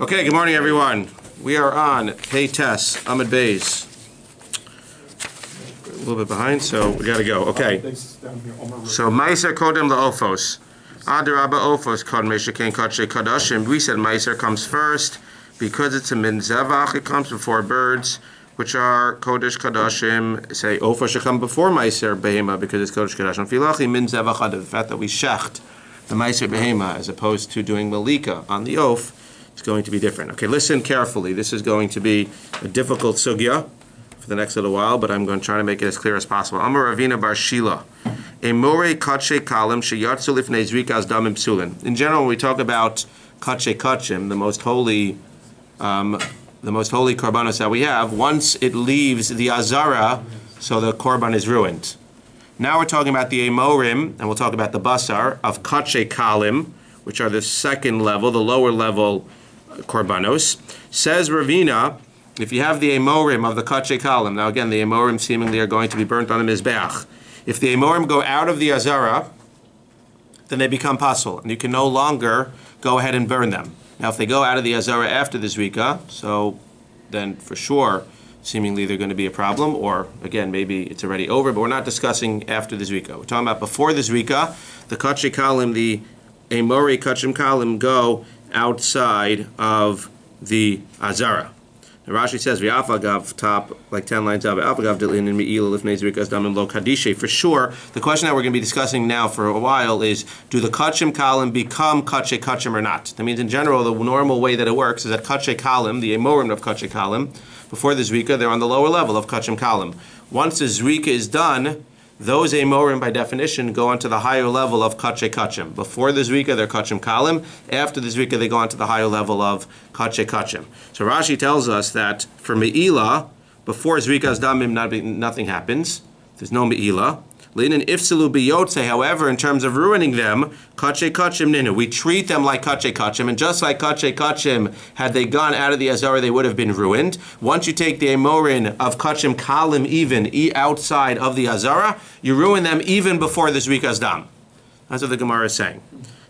Okay, good morning, everyone. We are on Pei Tes, Amud Beis. A little bit behind, so we got to go. Okay. So, Meiser Kodem LaOfos. Adarabba Ofos Kod Meisher Ken Kodshe Kodashim. We said Meiser comes first because it's a Min Zevach. It comes before birds, which are Kodesh Kodashim. Say Ofos should come before Meiser Behema because it's Kodesh Kodashim. Filachi Min Zevach. The fact that we shecht the Meiser Behema as opposed to doing Malika on the Oaf, it's going to be different. Okay, listen carefully. This is going to be a difficult sugya for the next little while, but I'm going to try to make it as clear as possible. Amar Ravina Bar Shila. Emore katshe kalim sheyatzu lifnei zrikas damim psulin. In general, when we talk about katshe kachim, the most holy korbanos that we have, once it leaves the azara, so the korban is ruined. Now we're talking about the emorim, and we'll talk about the basar of katshe kalim, which are the second level, the lower level korbanos. Says Ravina, if you have the emorim of the katshe kalim, now again, the emorim seemingly are going to be burnt on the mizbeach. If the emorim go out of the azara, then they become pasul, and you can no longer go ahead and burn them. Now, if they go out of the azara after the zrika, so then for sure, seemingly they're going to be a problem, or again, maybe it's already over, but we're not discussing after the zrika. We're talking about before the zrika, the katshe kalim, the emori kachim kalim go outside of the azara. Rashi says, "V'afagav top like 10 lines up. Afagav dilin in meila lifnei zrikas damim lo kadishe." For sure, the question that we're going to be discussing now for a while is: do the kachim kalim become katshe kachim or not? That means, in general, the normal way that it works is that katshe kalim, the emorim of katshe kalim, before the zrika, they're on the lower level of kachim kalim. Once the zrika is done, those emorim, by definition, go onto the higher level of katshe kachim. Before the zrika, they're kachim kalim. After the zrika, they go onto the higher level of katshe kachim. So Rashi tells us that for me'ila, before zrika's damim, nothing happens. There's no me'ila. Leinin ifsalu biyotze, however, in terms of ruining them, katshe kachim ninu. We treat them like katshe kachim, and just like katshe kachim, had they gone out of the azara, they would have been ruined. Once you take the emorin of kachim kalim even outside of the azara, you ruin them even before the zrika's dam. That's what the Gemara is saying.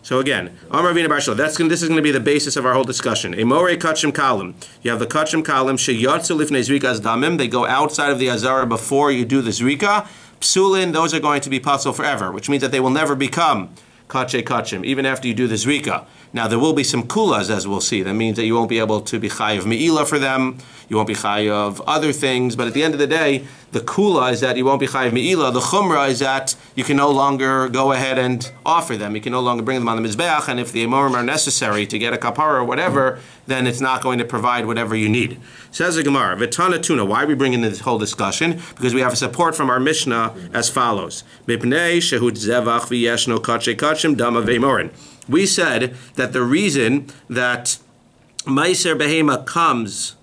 So again, Amar Ravina Bar Shila, this is going to be the basis of our whole discussion. Emore kachim kalim. You have the kachim kalim sheyatzu lifnei zrika's damim. They go outside of the azara before you do the zrika. Psulin, those are going to be pasul forever, which means that they will never become katshe kachim, even after you do the zrika. Now, there will be some kulas, as we'll see. That means that you won't be able to be chayav me'ila for them, you won't be chayav other things, but at the end of the day, the kula is that you won't be chayav me'ila. The chumrah is that you can no longer go ahead and offer them. You can no longer bring them on the mizbeach, and if the emorim are necessary to get a kapara or whatever, then it's not going to provide whatever you need. Says the Gemara, V'tana tuna. Why are we bringing this whole discussion? Because we have a support from our Mishnah as follows. Mipnei shehud zevach v'yeshno katshe kachim dama ve'morin. We said that the reason that Meiser Behema comes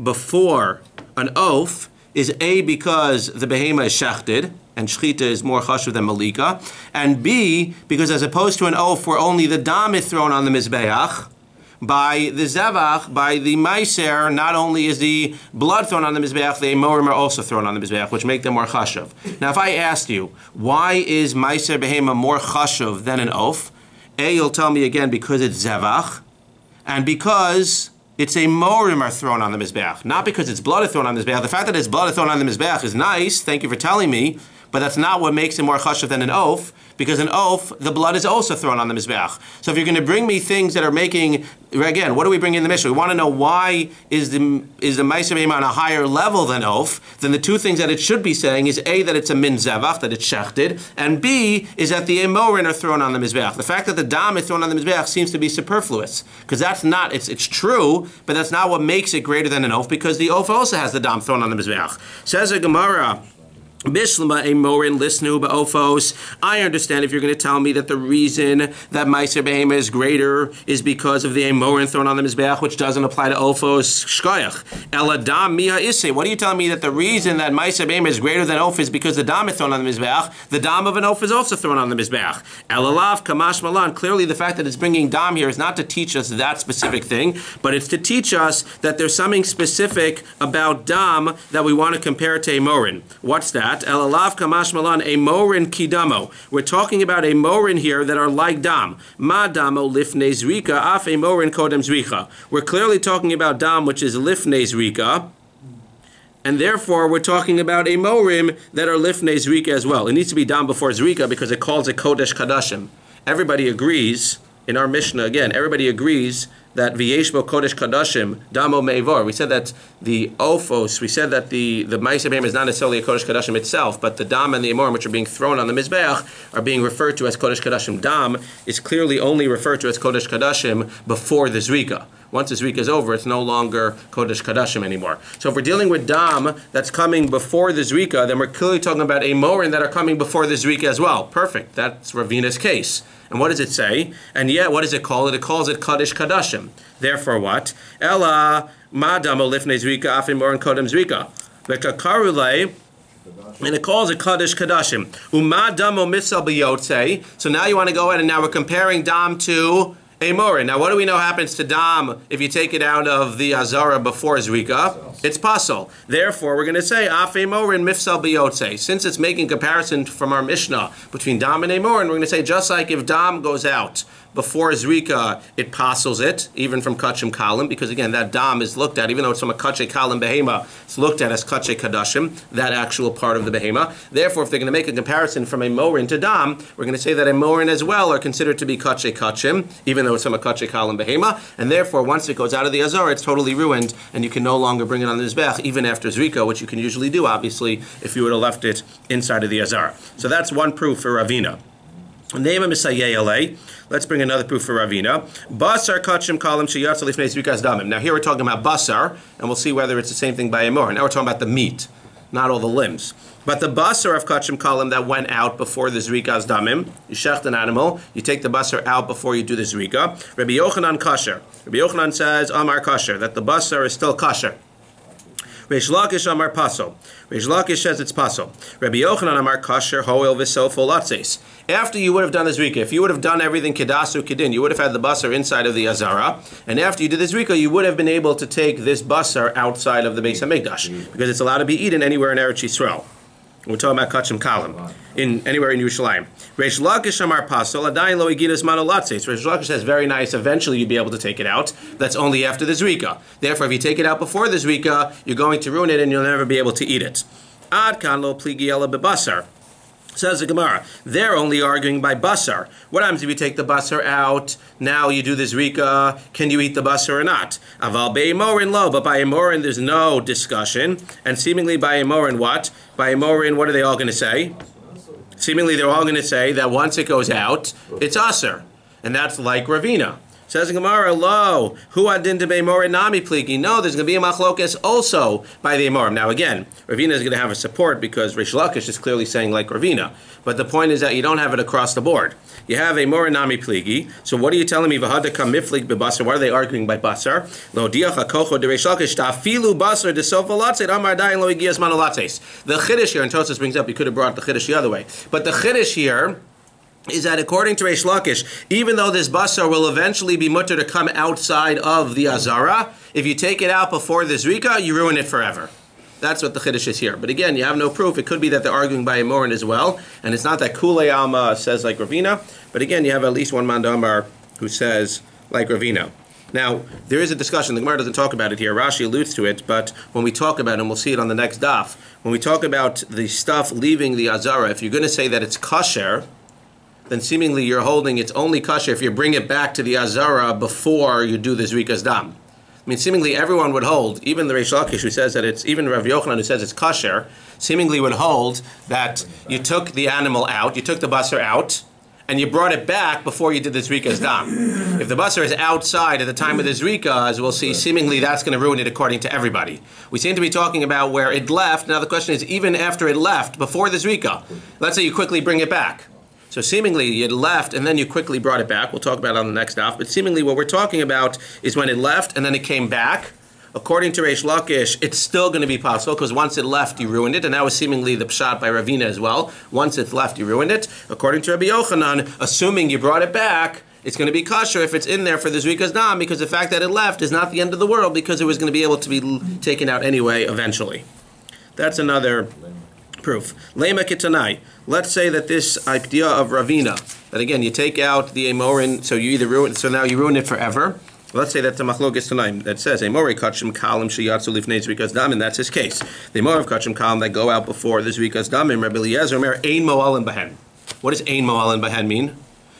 before an oath is A, because the Behema is shechted, and Shechita is more chashuv than Malika, and B, because as opposed to an oath where only the dam is thrown on the Mizbeach, by the Zevach, by the Meiser, not only is the blood thrown on the Mizbeach, the Emorim are also thrown on the Mizbeach, which make them more chashuv. Now, if I asked you, why is Meiser Behema more chashuv than an oath? A, you'll tell me again, because it's Zevach, and because it's a morim are thrown on the Mizbeach. Not because it's blood is thrown on the Mizbeach. The fact that it's blood is thrown on the Mizbeach is nice, thank you for telling me, but that's not what makes it more chashuv than an oath, because an oath, the blood is also thrown on the Mizbeach. So if you're going to bring me things that are making, again, what do we bring in the Mishnah? We want to know why is the Meiser Behema on a higher level than oath. Then the two things that it should be saying is A, that it's a min zevach, that it's shechted, and B, is that the emorin are thrown on the Mizbeach. The fact that the dam is thrown on the Mizbeach seems to be superfluous, because that's not, it's true, but that's not what makes it greater than an oath, because the oath also has the dam thrown on the Mizbeach. Says a Gemara, Bishlama emorin lisnu ba'ofos. I understand if you're going to tell me that the reason that Meiser Behema is greater is because of the emorin thrown on the Mizbeach, which doesn't apply to ofos shkoyach. Eladam miha isse. What are you telling me that the reason that Meiser Behema is greater than oaf is because the dam is thrown on the Mizbeach? The dam of an oaf is also thrown on the Mizbeach. Elalav kamash malan. Clearly, the fact that it's bringing dam here is not to teach us that specific thing, but it's to teach us that there's something specific about dam that we want to compare to emorin. What's that? that. Elalav kamash malan emorin kidamo. We're talking about emorin here that are like dam. Ma damo lifnei zrika af emorin kodem zrika. We're clearly talking about dam, which is lifnei zrika. And therefore, we're talking about emorim that are lifnei zrika as well. It needs to be dam before zrika because it calls it kodesh kadashim. Everybody agrees, in our Mishnah, again, everybody agrees that v'yeshbo kodesh kadashim damo meivor. We said that the ophos, we said that the ma'aseh behema is not necessarily a kodesh kadashim itself, but the dam and the emorim which are being thrown on the mizbeach are being referred to as kodesh kadashim. Dam is clearly only referred to as kodesh kadashim before the zrika. Once the zrika is over, it's no longer kodesh kadashim anymore. So if we're dealing with dam that's coming before the zrika, then we're clearly talking about emorim that are coming before the zrika as well. Perfect. That's Ravina's case. And what does it say? And yet, what does it call it? It calls it Kaddish Kadashim. Therefore, what? Ella madamo lifnei zrika afim morin kodem zrika. V'kakarulei, and it calls it Kaddish Kadashim. Umadamo misal b'yotze. So now you want to go ahead and now we're comparing dam to emorin. Now, what do we know happens to dam if you take it out of the azara before zrika? It's pasul. Therefore, we're going to say af emorin mifsal biyotze. Since it's making comparison from our Mishnah between dam and emorin, we're going to say just like if dam goes out before zrika, it pasels it, even from kachim kalim, because again, that dam is looked at, even though it's from a kachay kalim behema, it's looked at as kachay kadashim, that actual part of the behema. Therefore, if they're going to make a comparison from emorin to dam, we're going to say that emorin as well are considered to be kachay kachim, even though it's from a kachay kalim behema, and therefore, once it goes out of the azar, it's totally ruined, and you can no longer bring it on the mizbech, even after zrika, which you can usually do, obviously, if you would have left it inside of the azar. So that's one proof for Ravina. Let's bring another proof for Ravina. Basar kachim kalim sheyatza lifnei zrikas damim. Now here we're talking about basar, and we'll see whether it's the same thing by emor. Now we're talking about the meat, not all the limbs. But the basar of kachim kalim that went out before the zrikas damim, you shecht an animal, you take the basar out before you do the zrika. Rabbi Yochanan kasher. Rabbi Yochanan says, Amar kasher, that the basar is still kasher. Reish Lakish Amar Paso. Reish Lakish says it's Paso. Rabbi Yochanan Amar Kasher Hoel V'Sofo Latzes. After you would have done the zrika, if you would have done everything kedasu kedin, you would have had the basar inside of the azara, and after you did the zrika, you would have been able to take this basar outside of the Beis Hamikdash because it's allowed to be eaten anywhere in Eretz Yisrael. We're talking about kachim kalim in anywhere in Yerushalayim. Reish Lakish Amar Pasol Adayin Lo Igidas Mano Latzes. Reish Lakish says very nice. Eventually, you'd be able to take it out. That's only after the zrika. Therefore, if you take it out before the zrika, you're going to ruin it, and you'll never be able to eat it. Ad kan lo pligi ela bebasar. Says the Gemara, they're only arguing by basar. What happens if you take the basar out? Now you do the zrika. Can you eat the basar or not? Aval be'emorin lo, but by emorin there's no discussion. And seemingly by emorin what? By emorin, what are they all going to say? Seemingly they're all going to say that once it goes out, it's aser. And that's like Ravina. Says the Gemara, lo, hu adin de be'emorin nami pliki. No, there's going to be a machlokes also by the emorim. Now again, Ravina is going to have a support because Reish Lakish is clearly saying like Ravina. But the point is that you don't have it across the board. You have a emorin nami pliki. So what are you telling me? V'hadaka miflik bebasar. What are they arguing by basar? Lo diach hakocho de Reish Lakish tafilu basar de sofa latzet amar dayin lo igias mano latzes. The chiddush here, and Tosas brings up, you could have brought the chiddush the other way. But the chiddush here is that according to Reish Lakish, even though this basar will eventually be mutter to come outside of the azara, if you take it out before the zrika, you ruin it forever. That's what the chiddush is here. But again, you have no proof. It could be that they're arguing by emorin as well, and it's not that Kulei Alma says like Ravina, but again, you have at least one mandamar who says like Ravina. Now, there is a discussion. The Gemara doesn't talk about it here. Rashi alludes to it, but when we talk about it, and we'll see it on the next daf, when we talk about the stuff leaving the azara, if you're going to say that it's kosher, then seemingly you're holding it's only kosher if you bring it back to the azara before you do the zrikas dam. I mean, seemingly everyone would hold, even the Reish Lakish who says that it's, even Rav Yochanan who says it's kosher, seemingly would hold that you took the animal out, you took the basar out, and you brought it back before you did the zrikas dam. If the basar is outside at the time of the zrika, as we'll see, seemingly that's going to ruin it according to everybody. We seem to be talking about where it left. Now the question is, even after it left, before the zrika, let's say you quickly bring it back. So seemingly you left and then you quickly brought it back. We'll talk about it on the next daf. But seemingly what we're talking about is when it left and then it came back. According to Reish Lakish, it's still going to be possible because once it left, you ruined it. And that was seemingly the pshat by Ravina as well. Once it's left, you ruined it. According to Rabbi Yochanan, assuming you brought it back, it's going to be kosher if it's in there for the zrikas dam, because the fact that it left is not the end of the world because it was going to be able to be taken out anyway eventually. That's another Proof. Lema kitanai. Let's say that this idea of Ravina, that again, you take out the Amorin, so you either ruin, so now you ruin it forever. Let's say that's a machlokes tanaim that says Amori kachim kalim sheyatzu lifnei zrikas damim. That's his case. The Amori of kachim kalim that go out before the zrikas damim. Rabbi Eliezer Omer ein mo'alin bahen. What does ein mo'alin bahen mean?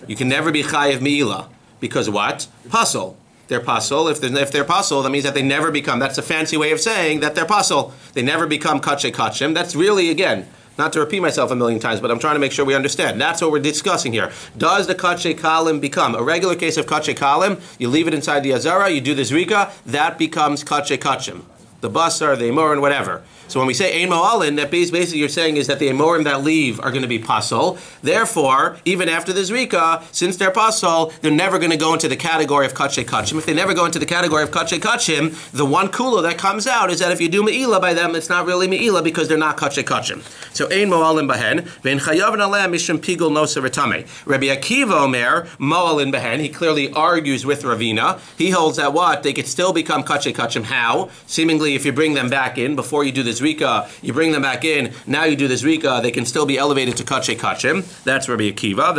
You can never be chayiv meila because what? Pasul. They're pasul. If they're pasul, that means that they never become. That's a fancy way of saying that they're pasul. They never become kache kachim. That's really, again, not to repeat myself a million times, but I'm trying to make sure we understand. That's what we're discussing here. Does the kache kalim become a regular case of kache kalim? You leave it inside the azara, you do the zrika, that becomes kache kachim. The basar, the amorim, whatever. So when we say ein mo'alin, that basically you're saying is that the amorim that leave are going to be pasul. Therefore, even after the zrika, since they're pasul, they're never going to go into the category of kache kachim. If they never go into the category of kache kachim, the one kula that comes out is that if you do me'ila by them, it's not really me'ila because they're not kache kachim. So ein mo'alin bahen, ve'en chayav naleh mishum pigul nosa retame. Rabbi Akiva Omer mo'alin bahen. He clearly argues with Ravina. He holds that what? They could still become kache kachim. How? Seemingly, if you bring them back in before you do the zrika, you bring them back in, now you do the zrika, they can still be elevated to kache kachim. That's Rabbi Akiva.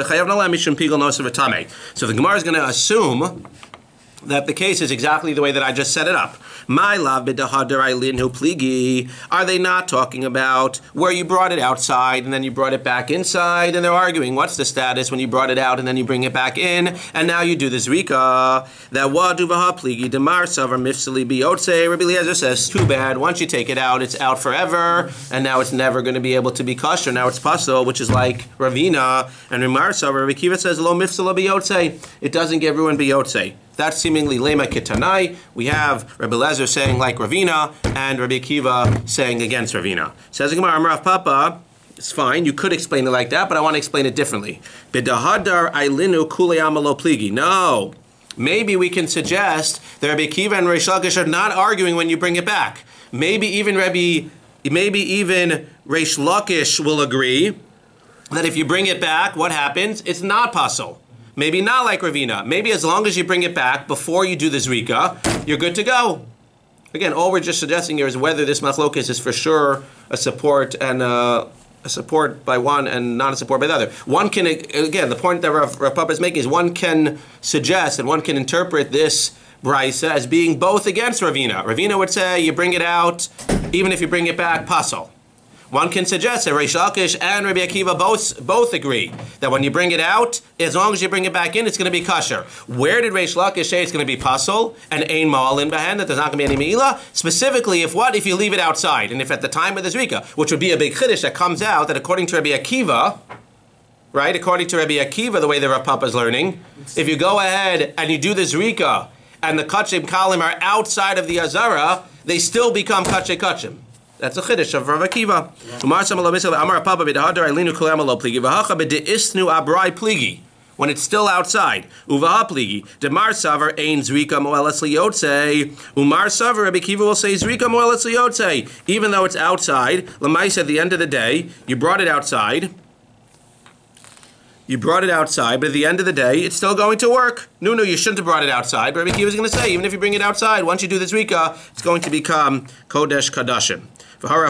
So the Gemara is going to assume that the case is exactly the way that I just set it up. My love pligi. Are they not talking about where you brought it outside and then you brought it back inside? And they're arguing, what's the status when you brought it out and then you bring it back in and now you do the zrika? That waduvaha pligi demar savar mifsali biyotse. Rabbi Eliezer says, too bad. Once you take it out, it's out forever, and now it's never going to be able to be kosher. Now it's pasul, which is like Ravina. And Ramar savar Rabbi Akiva says, lo mifsala biyotse. It doesn't get ruined biyotse. That's seemingly lema kitanai. We have Rabbi Eliezer saying like Ravina, and Rabbi Akiva saying against Ravina. Says the Gemara, Rav Papa, it's fine, you could explain it like that, but I want to explain it differently. B'dahadar ailinu kulei amalo pligi. No. Maybe we can suggest that Rabbi Akiva and Reish Lakish are not arguing when you bring it back. Maybe even Reish Lakish will agree that if you bring it back, what happens? It's not pasul. Maybe not like Ravina. Maybe as long as you bring it back before you do the zrika, you're good to go. Again, all we're just suggesting here is whether this machlokes is for sure a support and a support by one and not a support by the other. One can, again, the point that Rav Papa is making is one can suggest and one can interpret this brisa as being both against Ravina. Ravina would say you bring it out, even if you bring it back, pasul. One can suggest that Reish Lakish and Rabbi Akiva both agree that when you bring it out, as long as you bring it back in, it's going to be kosher. Where did Reish Lakish say it's going to be pasul and ein ma'alin bahen, that there's not going to be any me'ila? Specifically, if you leave it outside, and if at the time of the zrika, which would be a big chiddush that comes out that according to Rabbi Akiva, right, according to Rabbi Akiva, the way the Rav Papa is learning, if you go ahead and you do the zrika and the kachim kalim are outside of the azara, they still become kachim kachim. That's a chiddush of Rav Akiva. When it's still outside. Uvaha pligi. Demar savar ein zrika moelas liyotze. Umar savar Rabbi Akiva will say zrika moelas liyotze. Even though it's outside, l'maisa at the end of the day, you brought it outside. You brought it outside, but at the end of the day, it's still going to work. No, you shouldn't have brought it outside. But Rabbi Akiva is going to say, even if you bring it outside, once you do the zrika, it's going to become kodesh kadashim. Now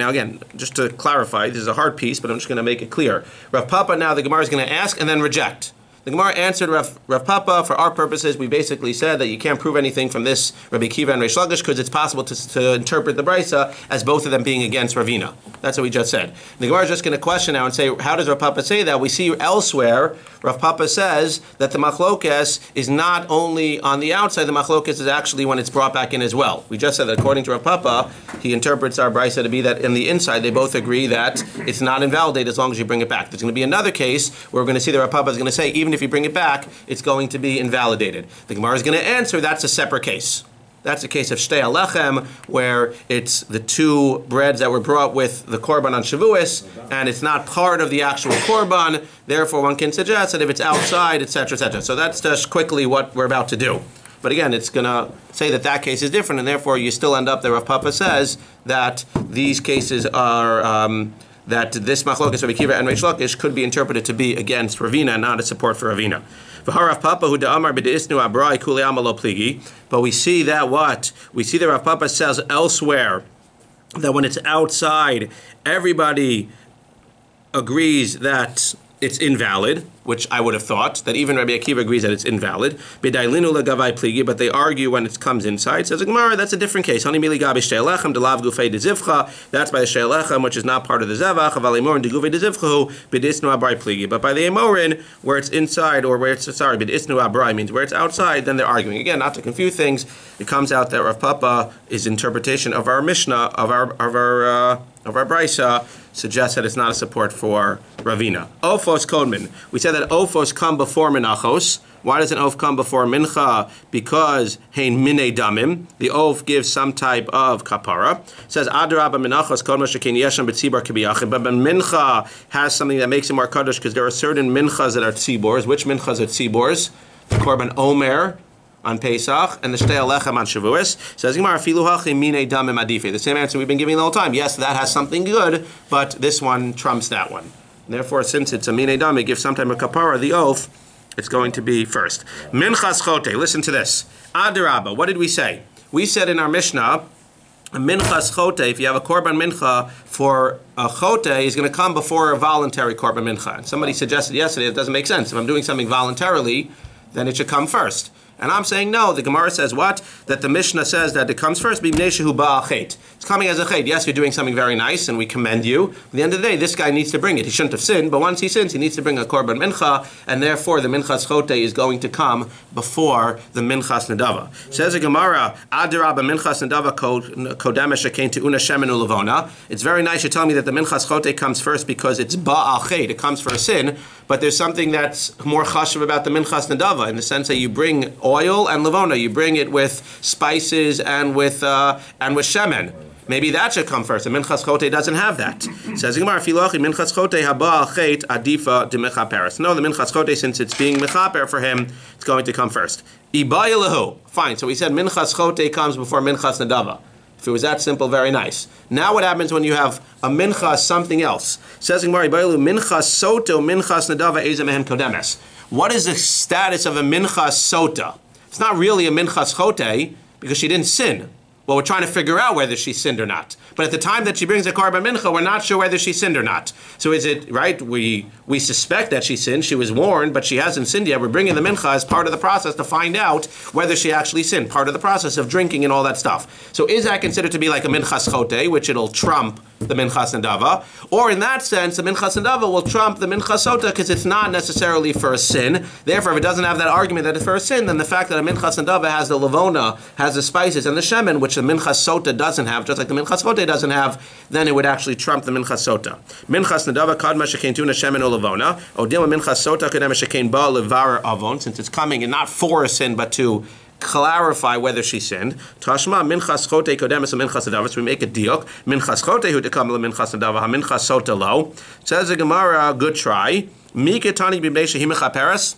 again, just to clarify, this is a hard piece, but I'm just going to make it clear. Rav Papa, now the Gemara is going to ask and then reject. The Gemara answered Rav Papa, for our purposes, we basically said that you can't prove anything from this Rabbi Akiva and Reish Lakish because it's possible to interpret the brisa as both of them being against Ravina. That's what we just said. The Gemara is just going to question now and say, how does Rav Papa say that? We see elsewhere, Rav Papa says that the machlokes is not only on the outside, the machlokes is actually when it's brought back in as well. We just said that according to Rav Papa, he interprets our brisa to be that in the inside, they both agree that it's not invalidated as long as you bring it back. There's going to be another case where we're going to see that Rav Papa is going to say, even if you bring it back, it's going to be invalidated. The Gemara is going to answer that's a separate case. That's the case of Shtei Alechem, where it's the two breads that were brought with the korban on Shavuos, and it's not part of the actual korban. Therefore, one can suggest that if it's outside, etc., etc. So that's just quickly what we're about to do. But again, it's going to say that that case is different, and therefore you still end up there. Rav Papa says that these cases are that this machlokes Rabbi Akiva and Reish Lakish could be interpreted to be against Ravina and not a support for Ravina. But we see that what? We see that Rav Papa says elsewhere that when it's outside, everybody agrees that it's invalid, which I would have thought, that even Rabbi Akiva agrees that it's invalid. But they argue when it comes inside. Says the Gemara, that's a different case. That's by the She'elechem, which is not part of the Zevach. But by the Emorin, where it's inside, or where it's, sorry, B'disnu Abrai means where it's outside, then they're arguing. Again, not to confuse things, it comes out that Rav Papa, his interpretation of our Mishnah, of our Brisa, suggests that it's not a support for Ravina. Ofos Kodman. We said that Ofos come before Menachos. Why does an Of come before Mincha? Because Hein Mine Damim. The Of gives some type of kapara. It says Adraba Menachos Kodma Shekin Yesham B'Tzibar Kibiyachim. But Mincha has something that makes it more kaddish because there are certain Minchas that are tzibors. Which Minchas are tzibors? The Korban Omer on Pesach, and the Shtei Alechem on Shavuos. Says Gemara, Filu hachi mine damim adife. The same answer we've been giving the whole time. Yes, that has something good, but this one trumps that one. And therefore, since it's a mine dam, it gives some type of kapara, the oath, it's going to be first. Minchas chote. Listen to this. Adarabba. What did we say? We said in our Mishnah, a minchas chote, if you have a korban mincha for a chote, is going to come before a voluntary korban mincha. And somebody suggested yesterday it doesn't make sense. If I'm doing something voluntarily, then it should come first. And I'm saying no. The Gemara says what? That the Mishnah says that it comes first. It's coming as a chet. Yes, you're doing something very nice, and we commend you. At the end of the day, this guy needs to bring it. He shouldn't have sinned, but once he sins, he needs to bring a korban mincha, and therefore the minchas chote is going to come before the minchas nedava. Says the Gemara, Adarabba minchas nedava kodemesh shekein te'una shemen u'levona. It's very nice you're telling me that the minchas chote comes first because it's ba'al chet. It comes for a sin, but there's something that's more chashuv about the minchas nedava in the sense that you bring oil and levona. You bring it with spices and with shemen. Maybe that should come first. The minchas chote doesn't have that. Says Gemara, Filochi minchas chote haba chet adifa de mechaperes. No, the minchas chote, since it's being mechaper for him, it's going to come first. Ibaya lehu. Fine. So we said minchas chote comes before minchas nedava. If it was that simple, very nice. Now what happens when you have a minchas something else? Says Gemara, Ibaya minchas soto minchas nedava eza mehen kodemes. What is the status of a minchas sota? It's not really a minchas chote because she didn't sin. Well, we're trying to figure out whether she sinned or not. But at the time that she brings a korban mincha, we're not sure whether she sinned or not. So is it, right, we suspect that she sinned, she was warned, but she hasn't sinned yet. We're bringing the mincha as part of the process to find out whether she actually sinned, part of the process of drinking and all that stuff. So is that considered to be like a minchas chote, which it'll trump the minchas nedava? Or in that sense, the minchas nedava will trump the minchas sota because it's not necessarily for a sin. Therefore, if it doesn't have that argument that it's for a sin, then the fact that a minchas nedava has the levona, has the spices and the shemen, which the minchas sota doesn't have, just like the minchas chote doesn't have, then it would actually trump the minchas sota. Minchas nedava kadma shekein tuna shemen o levona. Odilma minchas sota kadma shekein ba levar avon, since it's coming and not for a sin, but to clarify whether she sinned. Tashma minchas chote kodemes minchas nedava. So we make a diok. Minchas chote hu tekam le minchas nedava ha minchas sota lo. Says the Gemara, good try. Miketani b'bnei shehi mechaperes.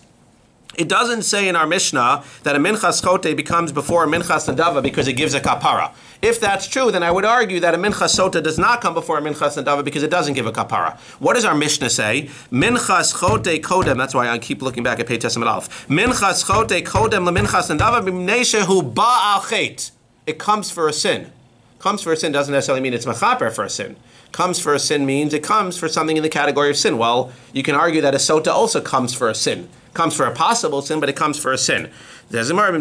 It doesn't say in our Mishnah that a minchas chote becomes before a minchas nedava because it gives a kapara. If that's true, then I would argue that a minchas sota does not come before a minchas nedava because it doesn't give a kapara. What does our Mishnah say? Minchas chote kodem. That's why I keep looking back at Pei Testament Aleph. Minchas chote kodem leminchas nedava b'mnei shehu ba'al chet. It comes for a sin. Comes for a sin doesn't necessarily mean it's mechaper for a sin. Comes for a sin means it comes for something in the category of sin. Well, you can argue that a sota also comes for a sin. Comes for a possible sin, but it comes for a sin. Therefore, the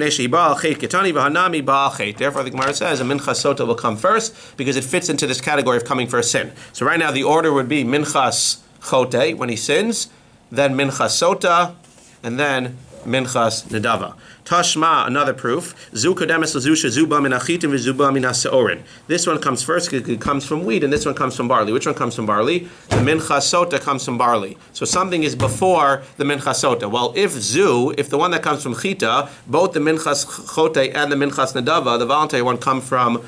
Gemara says a minchas sota will come first because it fits into this category of coming for a sin. So right now the order would be minchas chote when he sins, then minchas sota, and then minchas nedava. Tashma, another proof. Zu kodemes l'zusha zuba min achitim v'zuba min haseorin. This one comes first because it comes from wheat, and this one comes from barley. Which one comes from barley? The minchas sota comes from barley. So something is before the minchas sota. Well, if the one that comes from chita, both the minchas chote and the minchas nedava, the voluntary one, come from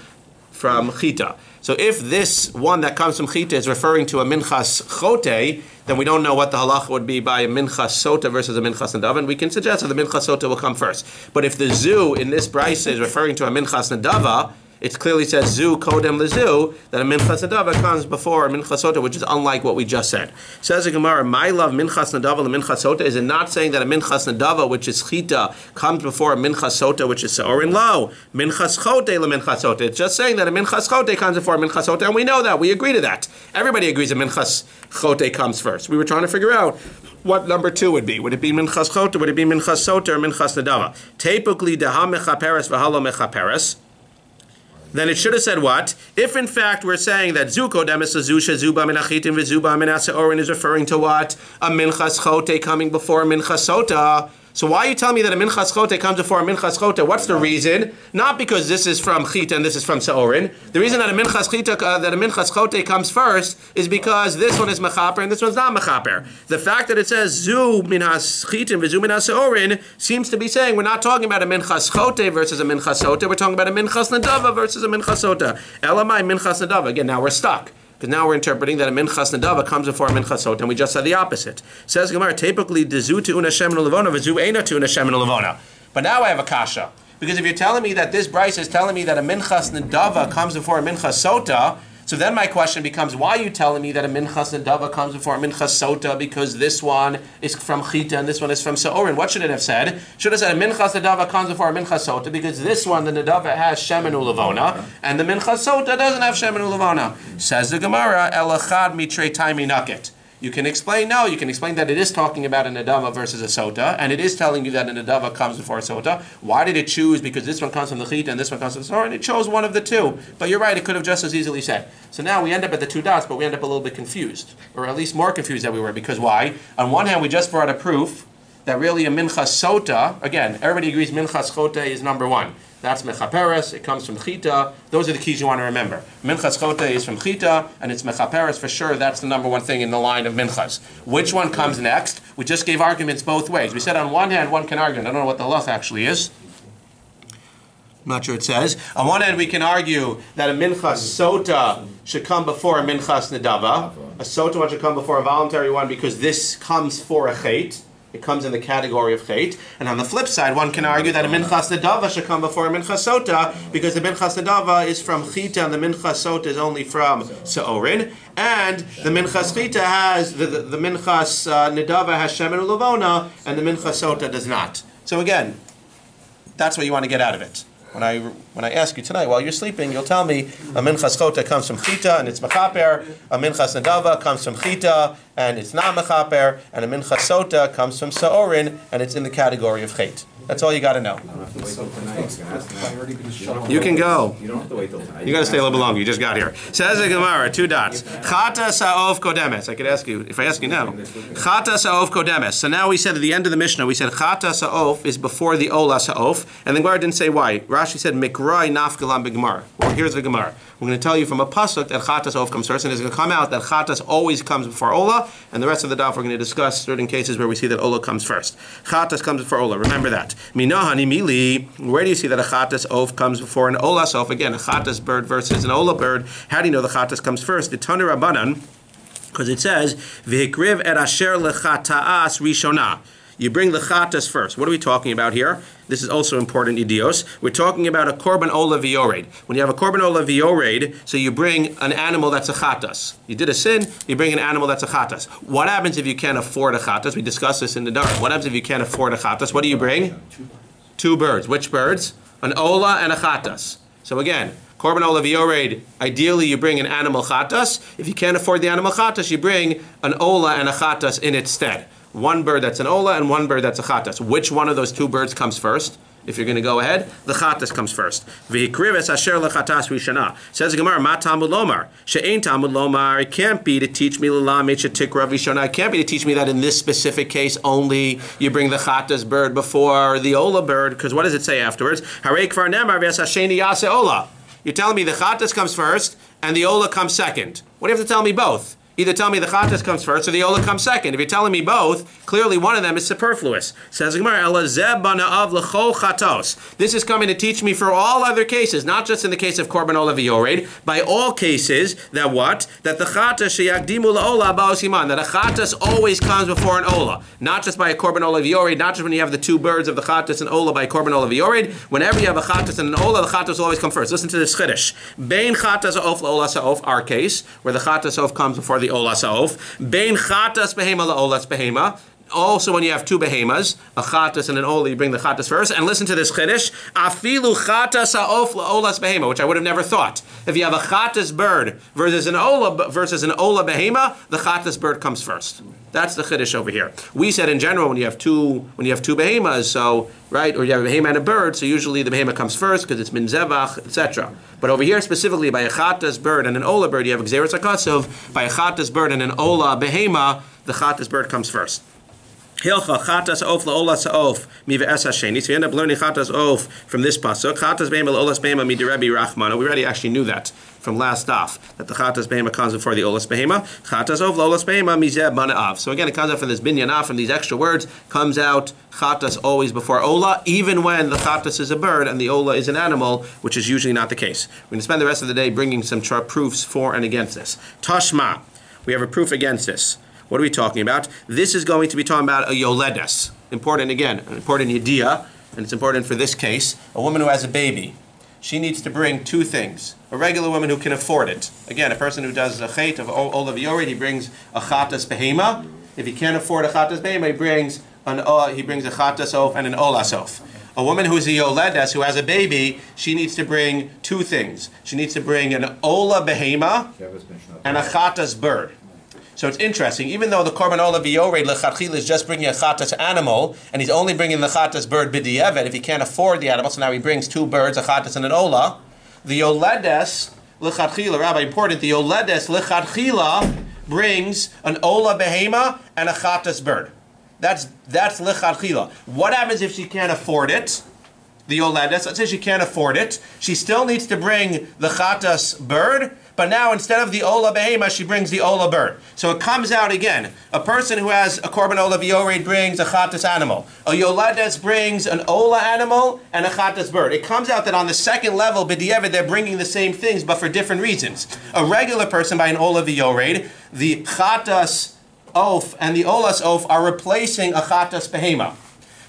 chita. So if this one that comes from chita is referring to a minchas chote, then we don't know what the halacha would be by a minchas sota versus a minchas nedava, and we can suggest that the minchas sota will come first. But if the zu in this brisa is referring to a minchas nedava, it clearly says zu kodem lezu, that a minchas nadava comes before a minchas sota, which is unlike what we just said. Says the Gemara, my love minchas nadava leminchas sota. Is it not saying that a minchas nadava, which is chita, comes before a minchas sota, which is seorin? Lo, minchas chote leminchas sota. It's just saying that a minchas chote comes before a minchas sota, and we know that. We agree to that. Everybody agrees that minchas chote comes first. We were trying to figure out what number 2 would be. Would it be minchas chote? Would it be minchas sota or minchas nadava? Typically, deha mechaperes v'halo mechaperes. Then it should have said what? If in fact we're saying that zu kodemis azusha zuba min achitim v'zuba min aseorin is referring to what? A minchas chote coming before a minchas sota. So why are you telling me that a minchas chote comes before a minchas chota? What's the reason? Not because this is from chita and this is from seorin. The reason that a minchas chita, that a minchas chote comes first is because this one is mechaper and this one's not mechaper. The fact that it says zu minas chitim v'zu minas seorin seems to be saying we're not talking about a minchas chote versus a minchas sota. We're talking about a minchas nadava versus a minchas sota. Elamai minchas nadava. Again, now we're stuck. Because now we're interpreting that a minchas nadava comes before a minchas sota, and we just said the opposite. Says Gemara, typically dezu te'una shemen u'levona, v'zu eina te'una shemen u'levona. But now I have a kasha. Because if you're telling me that this Bryce is telling me that a minchas nadava comes before a minchas sota, so then my question becomes, why are you telling me that a minchas nadava comes before a minchas sota? Because this one is from chita and this one is from seorin. What should it have said? Should have said a minchas nadava comes before a minchas sota because this one, the nadava, has shemen u'levona, and the minchas sota doesn't have shemen u'levona. Says the Gemara, elachad mitrei taimi naket. You can explain, no, you can explain that it is talking about a nadava versus a sota, and it is telling you that a nadava comes before a sota. Why did it choose? Because this one comes from the chita and this one comes from the sota, and it chose one of the two. But you're right, it could have just as easily said. So now we end up at the 2 dots, but we end up a little bit confused, or at least more confused than we were, because why? On one hand, we just brought a proof that really a minchas sota, again, everybody agrees minchas chote is number 1. That's mechaperes, it comes from chita. Those are the keys you want to remember. Minchas chote is from chita, and it's mechaperes for sure. That's the number 1 thing in the line of minchas. Which one comes next? We just gave arguments both ways. We said on one hand, one can argue, and I don't know what the halach actually is. I'm not sure it says. On one hand, we can argue that a minchas sota should come before a minchas nadava. A sota one should come before a voluntary one because this comes for a chait. It comes in the category of chait. And on the flip side, one can argue that a minchas nadava should come before a minchas sota because the minchas nadava is from chita and the minchas sota is only from seorin. And the minchas chita has, the minchas nadava has shemen u'levona and the minchas sota does not. So again, that's what you want to get out of it. When I ask you tonight while you're sleeping, you'll tell me a minchas chota comes from chita and it's mechaper, a minchas nadava comes from chita and it's not mechaper, and a minchas sota comes from seorin and it's in the category of chait. That's all you got to know. You can go. You don't have to wait till tonight. You got to stay a little bit longer. You just got here. Says the Gemara, 2 dots. Chata sa'ov kodemes. I could ask you, if I ask you now. Chata sa'ov kodemes. So now we said at the end of the Mishnah, we said chata sa'ov is before the ola sa'ov, and the Gemara didn't say why. Rashi said mikrai nafkalam b'gemara. Well, here's the Gemara. We're going to tell you from a pasuk that chata sa'ov comes first, and it's going to come out that chata always comes before ola, and the rest of the daf we're going to discuss certain cases where we see that ola comes first. Chata comes before ola. Remember that. Minahani mili. Where do you see that a chatas of comes before an ola of? Again, a chatas bird versus an ola bird. How do you know the chatas comes first? The Tanu Rabbanan, because it says v'hikriv et asher lechata'as rishona. You bring the chatas first. What are we talking about here? This is also important, idios. We're talking about a korban ola v'yored. When you have a korban ola v'yored, so you bring an animal that's a chatas. You did a sin, you bring an animal that's a chatas. What happens if you can't afford a chatas? We discussed this in the dark. What happens if you can't afford a chatas? What do you bring? 2 birds. Which birds? An ola and a chatas. So again, korban ola v'yored, ideally you bring an animal chatas. If you can't afford the animal chatas, you bring an ola and a chatas in its stead. 1 bird that's an ola and 1 bird that's a chatas. Which one of those 2 birds comes first? If you're going to go ahead, the chatas comes first. V'hikrives asher lechatas rishana. Says the Gemara, ma talmud lomar? She'ein talmud lomar. It can't be to teach me l'lamed shetikra rishana. It can't be to teach me that in this specific case only you bring the chatas bird before the ola bird. Because what does it say afterwards? Harei kvar nemar v'yasasheni yase ola. You're telling me the chatas comes first and the ola comes second. What do you have to tell me both? Either tell me the chatas comes first or the ola comes second. If you're telling me both, clearly one of them is superfluous. Says the Gemara, this is coming to teach me for all other cases, not just in the case of korban ola v'yored, by all cases, that what? That the chatas sheyakdimu la'ola ba'osiman, that a chatas always comes before an ola. Not just by a korban ola v'yored, not just when you have the two birds of the chatas and ola by korban ola v'yored. Whenever you have a chatas and an ola, the chatas always come first. Listen to this chiddush. Bein chatas ha'of la'ola sa'of, our case, where the chatas ha'of comes before the ola sa'of. Bein chatas behema la'olas behema. Also, when you have two behemas, a chatas and an ola, you bring the chatas first. And listen to this chiddush: afilu chatas ha'of la'olas behema, which I would have never thought. If you have a chatas bird versus an ola behema, the chatas bird comes first. That's the chiddush over here. We said in general when you have two behemas, so right, or you have a behema and a bird, so usually the behema comes first because it's min zevach, etc. But over here specifically by a chatas bird and an ola bird, you have gzeres hakasov. By a chatas bird and an ola behema, the chatas bird comes first. Hilcha chatas of la'ola sa'of mi ve'es hasheni. So we end up learning chatas of from this pasuk. Chatas behema la'olas behema mi derebi rachmana. We already actually knew that from last daf, that the chatas behema comes before the olas behema. Chatas of la'olas behema mi zeh bana'av. So again, it comes out from this binyan from these extra words. Comes out chatas always before ola, even when the chatas is a bird and the ola is an animal, which is usually not the case. We're going to spend the rest of the day bringing some proofs for and against this. Tashma. We have a proof against this. What are we talking about? This is going to be talking about a yoledes. Important again, an important idea, and it's important for this case. A woman who has a baby. She needs to bring two things. A regular woman who can afford it. Again, a person who does a chet of ola v'yored, he brings a chatas behema. If he can't afford a chatas behema, he brings a chatas of and an ola sof. A woman who is a yoledes, who has a baby, she needs to bring two things. She needs to bring an ola behema and a chatas bird. So it's interesting, even though the korban ola v'yored lechatchila is just bringing a chatas animal, and he's only bringing the chatas bird b'di'evet if he can't afford the animal, so now he brings two birds, a chatas and an ola. The yoledes lechatchila, Rabbi, important, the yoledes lechatchila brings an ola behema and a chatas bird. That's lechatchila. What happens if she can't afford it? The yoledes, let's say she can't afford it, she still needs to bring the chatas bird, but now instead of the ola behema, she brings the ola bird. So it comes out again. A person who has a korban ola v'yored brings a chatas animal. A yoledes brings an ola animal and a chatas bird. It comes out that on the second level, b'di'evet, they're bringing the same things, but for different reasons. A regular person by an ola v'yored, the chatas oaf and the olas oaf are replacing a chatas behema.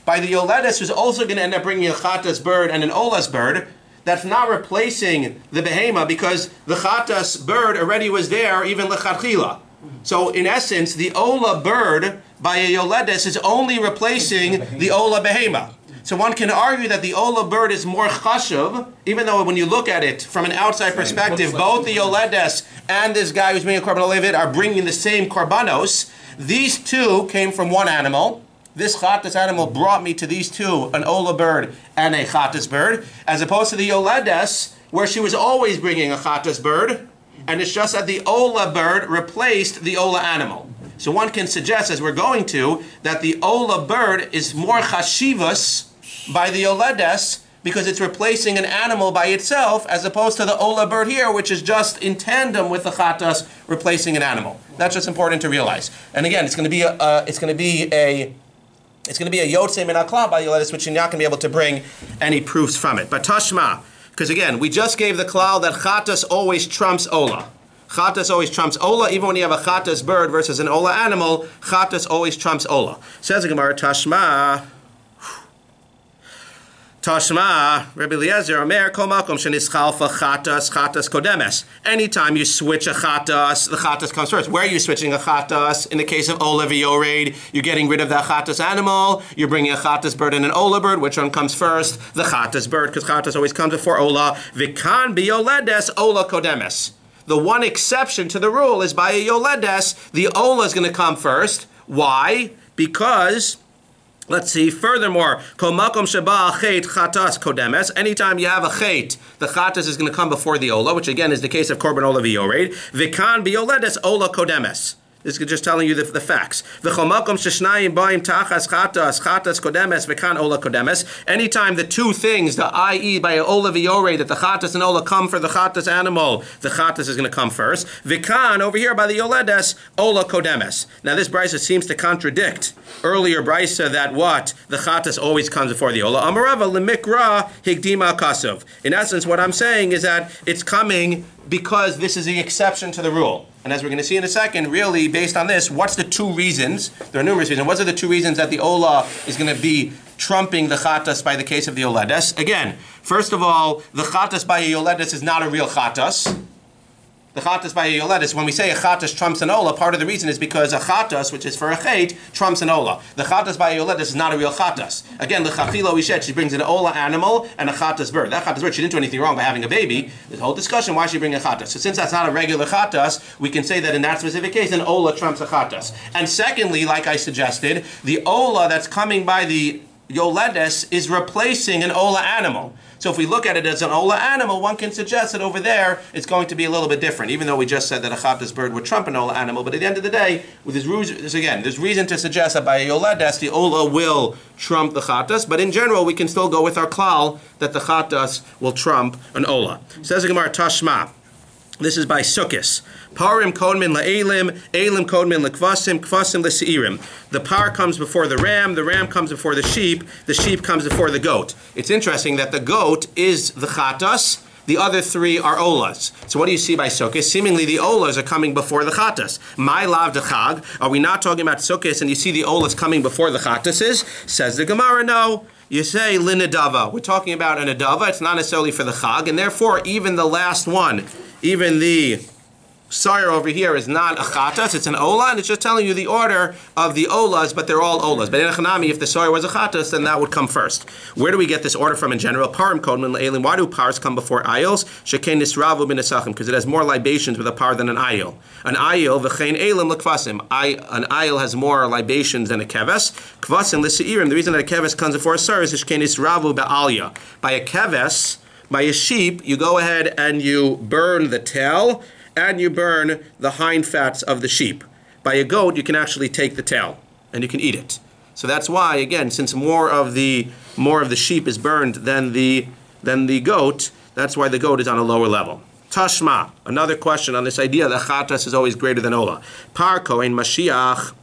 By the yoledes, who's also going to end up bringing a chatas bird and an olas bird, that's not replacing the behema because the chatas bird already was there, even lechatchila. So in essence, the ola bird by a yoledes is only replacing the ola behema. So one can argue that the ola bird is more chashuv, even though when you look at it from an outside perspective, both the yoledes and this guy who's bringing a korban ola are bringing the same korbanos. These two came from one animal. This chatas animal brought me to these two, an ola bird and a chatas bird, as opposed to the yoledes, where she was always bringing a chatas bird, and it's just that the ola bird replaced the ola animal. So one can suggest, as we're going to, that the ola bird is more chashivas by the yoledes, because it's replacing an animal by itself, as opposed to the ola bird here, which is just in tandem with the chatas replacing an animal. That's just important to realize. And again, it's going to be a yotze min hakla by yoledes, which you're not going to be able to bring any proofs from it. But tashma, because again, we just gave the klal that chatas always trumps ola. Chatas always trumps ola, even when you have a chatas bird versus an ola animal, chatas always trumps ola. Says the Gemara, tashma, Rabbi Eliezer, Omer, Kol Makom Shenischalfa Chatas Kodemes. Anytime you switch a chatas, the chatas comes first. Where are you switching a chatas? In the case of ola v'yored, you're getting rid of that chatas animal, you're bringing a chatas bird and an ola bird. Which one comes first? The chatas bird, because chatas always comes before ola. V'kan biyoledes ola kodemes. The one exception to the rule is by a yoledes, the ola is going to come first. Why? Because, let's see, furthermore, anytime you have a chet, the chatas is going to come before the ola, which again is the case of korban ola v'yored. V'kan biyoledes ola kodemes. This is just telling you the facts. Anytime the two things, the i.e. by ola v'yorei, that the chatas and ola come for the chatas animal, the chatas is going to come first. V'kan, over here by the yoledes, ola kodemes. Now this brisa seems to contradict earlier brisa that what? The chatas always comes before the ola. Amarava lemikra higdima kasov. In essence, what I'm saying is that it's coming because this is the exception to the rule. And as we're going to see in a second, really, based on this, what's the two reasons? There are numerous reasons. What are the two reasons that the ola is going to be trumping the chatas by the case of the yoledes? Again, first of all, the chatas by a yoledes is not a real chatas. The chatas by a yoledes, when we say a chatas trumps an ola, part of the reason is because a chatas, which is for a chet, trumps an ola. The chatas by a yoledes is not a real chatas. Again, the chachilo ishet, she brings an ola animal and a chatas bird. That chatas bird, she didn't do anything wrong by having a baby. There's a whole discussion why she bring a chatas. So since that's not a regular chatas, we can say that in that specific case, an ola trumps a chatas. And secondly, like I suggested, the ola that's coming by the yoledes is replacing an ola animal. So if we look at it as an ola animal, one can suggest that over there it's going to be a little bit different, even though we just said that a chatas bird would trump an ola animal. But at the end of the day, with there's reason to suggest that by a yoledes, the ola will trump the chatas. But in general, we can still go with our klal that the chatas will trump an ola. Says the Gemara, Tashma. This is by Sukkis. Parim kodmin la'elim, elim kodmin l'kvasim, kvasim l'seirim. The par comes before the ram comes before the sheep comes before the goat. It's interesting that the goat is the chatas, the other three are olas. So what do you see by Sukkis? Seemingly the olas are coming before the chatas. My lav dechag, are we not talking about Sukkis and you see the olas coming before the chatases? Says the Gemara, no. You say linadava. We're talking about an adava. It's not necessarily for the chag, and therefore even the last one, even the sire over here is not a chatas, it's an ola, and it's just telling you the order of the olas, but they're all olas. But in a chanami, if the sire was a chatas, then that would come first. Where do we get this order from in general? Parim kodmin le'elim. Why do pars come before ayils? Shekein nisravu bin esachim, because it has more libations with a par than an ayil. An ayil, v'chein elim l'kvasim. An ayil has more libations than a keves. Kvasim l'seirim. The reason that a keves comes before a sire is shekein nisravu ba'alya. By a keves, by a sheep, you go ahead and you burn the tail, and you burn the hind fats of the sheep. By a goat, you can actually take the tail and you can eat it. So that's why, again, since more of the sheep is burned than the goat, that's why the goat is on a lower level. Tashma, another question on this idea that chatas is always greater than ola. Par kohen mashiach,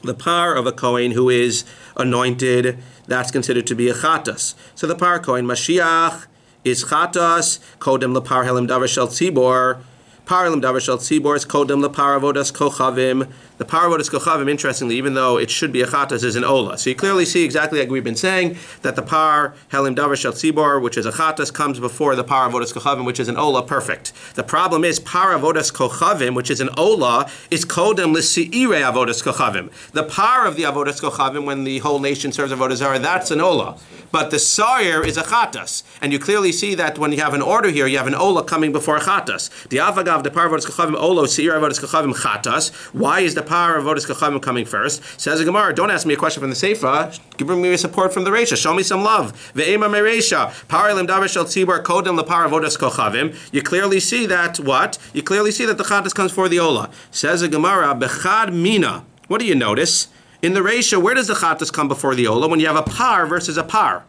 the par of a kohen who is anointed, that's considered to be a chatas. So the par kohen mashiach is chatas, kodem lepar helim davar shel tzibor. Paralim davar shel tzibor is kodem lepar avodas kochavim. The par avodas kochavim, interestingly, even though it should be a chatas, is an ola. So you clearly see exactly like we've been saying that the par helim davar shel tzibor, which is a chatas, comes before the par avodas kochavim, which is an ola. Perfect. The problem is par avodas kochavim, which is an ola, is kodem l'seirei avodas kochavim. The par of the avodas kochavim, when the whole nation serves avodas zara, that's an ola. But the sire is a chatas, and you clearly see that when you have an order here, you have an ola coming before a chatas. The avagav, the par avodas kochavim olo, seir avodas kochavim chatas. Why is the par avodas kochavim coming first? Says the Gemara, don't ask me a question from the Seifa, give me a support from the Reisha. Show me some love. Ve'ema mereisha, par elim davar shel tzibor kodem lepar avodas kochavim. You clearly see that what? You clearly see that the chatas comes before the ola. Says the Gemara, bechad mina. What do you notice? In the Reisha, where does the chatas come before the ola? When you have a par versus a par.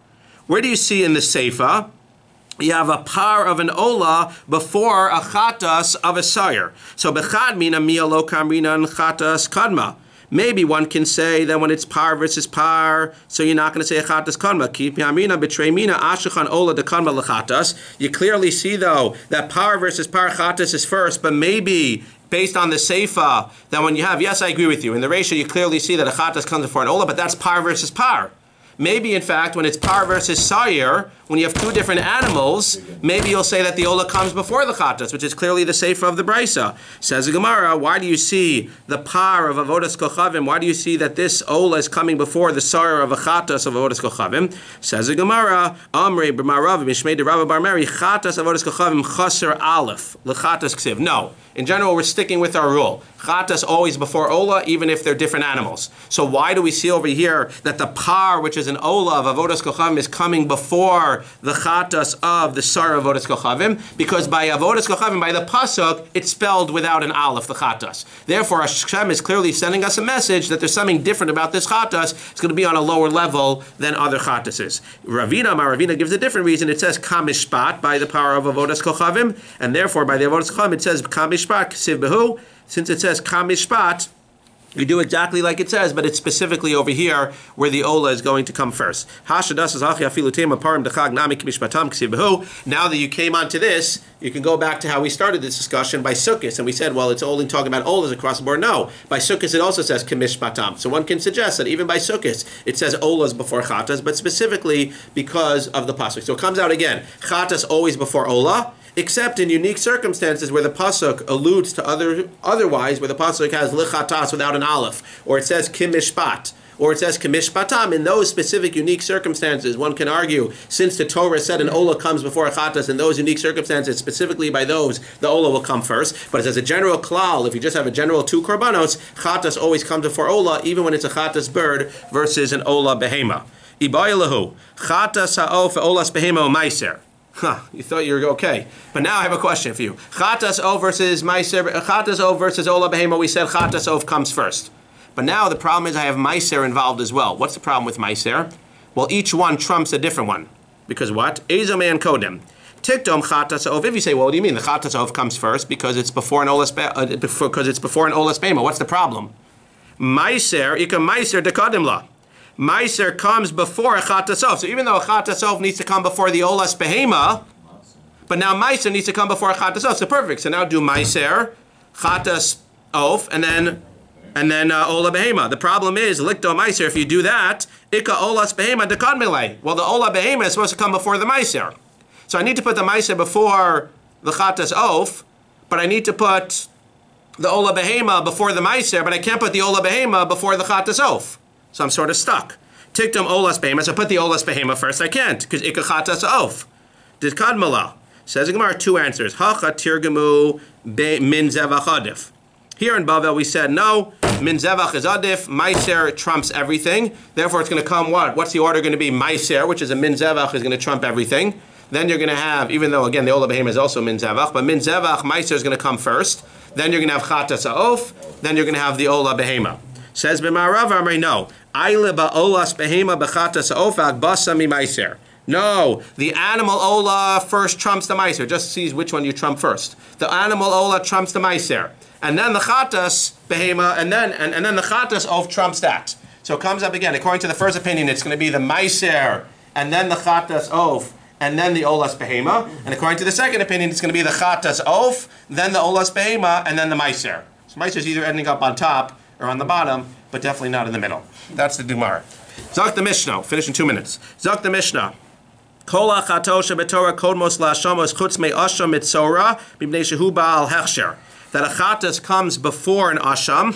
Where do you see in the Seifa? You have a par of an ola before a chatas of a sire. So bechad mina mia lo kamrina and chatas kadma. Maybe one can say that when it's par versus par, so you're not going to say a chatas kadma. Keep yamina betray mina ashachan ola de kadma lechatas. You clearly see though that par versus par chatas is first, but maybe based on the Seifa, that when you have, yes, I agree with you. In the ratio, you clearly see that a chatas comes before an ola, but that's par versus par. Maybe, in fact, when it's par versus sire, when you have two different animals, maybe you'll say that the ola comes before the chatas, which is clearly the Seifa of the Brisa. Says the Gemara, why do you see the par of avodas kochavim? Why do you see that this ola is coming before the sire of a chatas of avodas kochavim? Says the Gemara, Amrei b'marav mishmei de Rabba bar Meri chatas avodas kochavim chaser aleph lechatas ksiv. No. In general, we're sticking with our rule. Chatas always before ola, even if they're different animals. So why do we see over here that the par, which is because an ola of avodas kochavim is coming before the chatas of the sar of avodas kochavim, because by avodas kochavim, by the pasuk, it's spelled without an aleph, the chatas. Therefore, Hashem is clearly sending us a message that there's something different about this chatas. It's going to be on a lower level than other chatases. Ravina gives a different reason. It says kamishpat by the power of avodas kochavim, and therefore by the avodas kochavim it says kamishpat ksiv behu. Since it says kamishpat, you do exactly like it says, but it's specifically over here where the ola is going to come first. Now that you came onto this, you can go back to how we started this discussion by Sukkot, and we said, well, it's only talking about olas across the board. No, by Sukkot it also says kamishpatam. So one can suggest that even by Sukkot it says olas before chatas, but specifically because of the pasuk. So it comes out again, chatas always before ola, except in unique circumstances where the pasuk alludes to otherwise, where the pasuk has lichatas without an aleph, or it says kimishpat, or it says kimishpatam. In those specific unique circumstances, one can argue, since the Torah said an ola comes before a chatas, in those unique circumstances, specifically by those, the ola will come first. But as a general klal, if you just have a general 2 korbanos, chatas always comes before ola, even when it's a chatas bird versus an ola behema. Ibayalahu, chatas ha'of olas behema meiser. You thought you were okay. But now I have a question for you. Chatas ov versus meiser, chatas ov versus ola behema, we said chatas ov comes first. But now the problem is I have meiser involved as well. What's the problem with meiser? Well, each one trumps a different one. Because what? Ezo man kodem. Tikdom chatas ov. If you say, well, what do you mean the chatas ov comes first? Because it's before an olas behema. What's the problem? Meiser, ika meiser dekodim la. Meiser comes before a chatasov. So even though a chatasov needs to come before the olas behema, but now meiser needs to come before a chatasov. So perfect. So now do meiser, chatasov, and then ola behema. The problem is likto meiser. If you do that, ika olas behema dekadmilei. Well, the ola behema is supposed to come before the meiser. So I need to put the meiser before the chatasov, but I need to put the ola behema before the meiser, but I can't put the ola behema before the chatasov. So I'm sort of stuck. Tiktum olas behema. So I put the olas behema first. I can't because ikachatas of. Dikadmala. Says the Gemara 2 answers. Hacha tirgamu min zevach adif. Here in Bavel we said no. Min zevach is adif. Meiser trumps everything. Therefore it's going to come what? What's the order going to be? Meiser, which is a min zevach, is going to trump everything. Then you're going to have, even though again the ola behema is also min zevach, but min zevach meiser is going to come first. Then you're going to have chatas of. Then you're going to have the ola behema. Says b'marav amrei no. No, the animal ola first trumps the meiser. Just sees which one you trump first. The animal ola trumps the meiser, and then the chatas behema, and then the chatas of trumps that. So it comes up again. According to the first opinion, it's going to be the meiser, and then the chatas of, and then the olas behema. And according to the second opinion, it's going to be the chatas of, then the olas behema, and then the meiser. So meiser is either ending up on top or on the bottom, but definitely not in the middle. That's the Gemara. Zok the Mishnah. Finish in 2 minutes. Zok the Mishnah. Kol achatosha b'torah kodmos la'ashamos chutz me asham mitzora b'bnei shehu ba'al hechsher. That a chatas comes before an asham,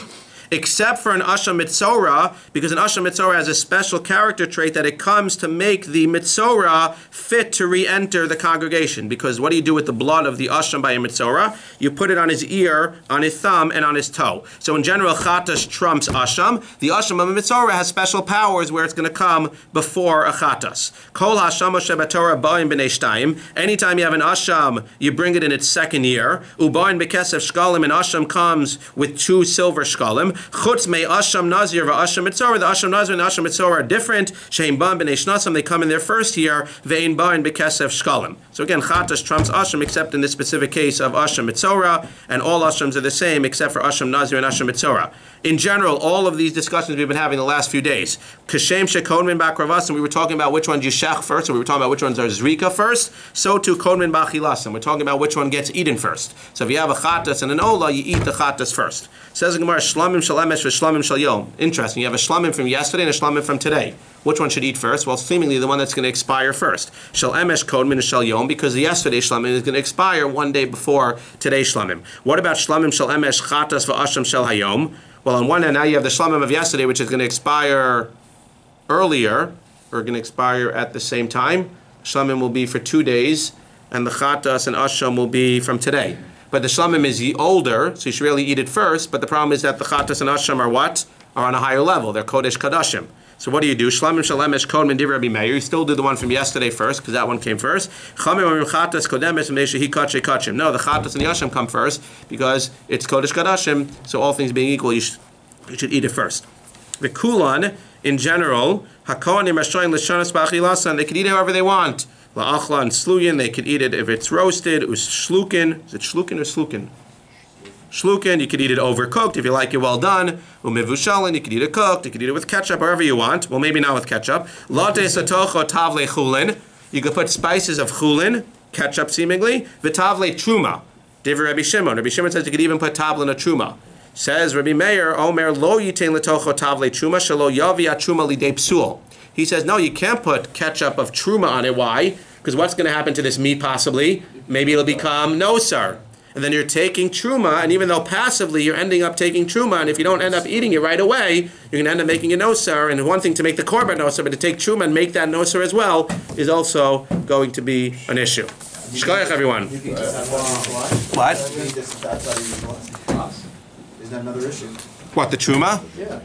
except for an asham mitzora, because an asham mitzora has a special character trait that it comes to make the mitzora fit to re-enter the congregation. Because what do you do with the blood of the asham by a mitzora? You put it on his ear, on his thumb, and on his toe. So in general, chatas trumps asham. The asham of a mitzora has special powers where it's going to come before a chatas. Kol hashama shebatorah ba'im b'nei shtayim. Anytime you have an asham, you bring it in its second year. U'ba'in b'kesef shkalim, and asham comes with 2 silver shkalim. Chutz me asham nazir v'asham mitzora. The asham nazir and the asham mitzora are different. Shein ba'in b'nei shnasam. They come in their first year. Ve'in ba'in b'kesef shkalim. So again, chatas trumps asham, except in this specific case of asham mitzora, and all ashams are the same except for asham nazir and asham mitzora. In general, all of these discussions we've been having the last few days, kashem shekodmin bakravasim, we were talking about which ones you shech first, or we were talking about which ones are zrika first. So too kodmin bachilasim, we're talking about which one gets eaten first. So if you have a chatas and an ola, you eat the chatas first. Says the Gemara, shlamim shalamesh v'shlamim shal yom. Interesting, you have a shlamim from yesterday and a shlamim from today. Which one should eat first? Well, seemingly the one that's going to expire first. Shal emesh kodmin and shal yom, because the yesterday shlamim is going to expire one day before today's shlamim. What about shlamim shal emesh chatas v'asham shal hayom? Well, on one hand, now you have the shlamim of yesterday, which is going to expire earlier, or going to expire at the same time. Shlamim will be for 2 days, and the chatas and asham will be from today. But the shlamim is older, so you should really eat it first. But the problem is that the chatas and asham are what? Are on a higher level. They're kodesh kadashim. So what do you do? Shlamim shalem eshkon min divrei Rabbi Meir. You still do the one from yesterday first, because that one came first. Chamim omrim chatas kodemes v'neishehi kachei kachim. No, the chatas and the yashim come first, because it's kodesh kadashim, so all things being equal, you should eat it first. The kulan, in general, hakohanim rashoyin l'shanas b'achilasan, they can eat it however they want. La'achlan sluyin, they can eat it if it's roasted. Shlukin, is it shlukin or slukin? Shlukin, you could eat it overcooked if you like it well done. Umivushalin, you could eat it cooked. You could eat it with ketchup, however you want. Well, maybe not with ketchup. Late satocho tavle chulin. You could put spices of chulin, ketchup seemingly. V'tavle truma. Divrei Rabbi Shimon. Rabbi Shimon says you could even put tavlin of truma. Says Rabbi Meir, Omer lo yitain letocho tavle truma shelo yavi truma lidei psul. He says no, you can't put ketchup of truma on it. Why? Because what's going to happen to this meat possibly? Maybe it'll become nosar. And then you're taking truma, and even though passively you're ending up taking truma, and if you don't end up eating it right away, you're going to end up making a nosar. And one thing to make the korban nosar, but to take truma and make that nosar as well is also going to be an issue. Shkoyach, everyone. What? Is that another issue? What, the truma? Yeah.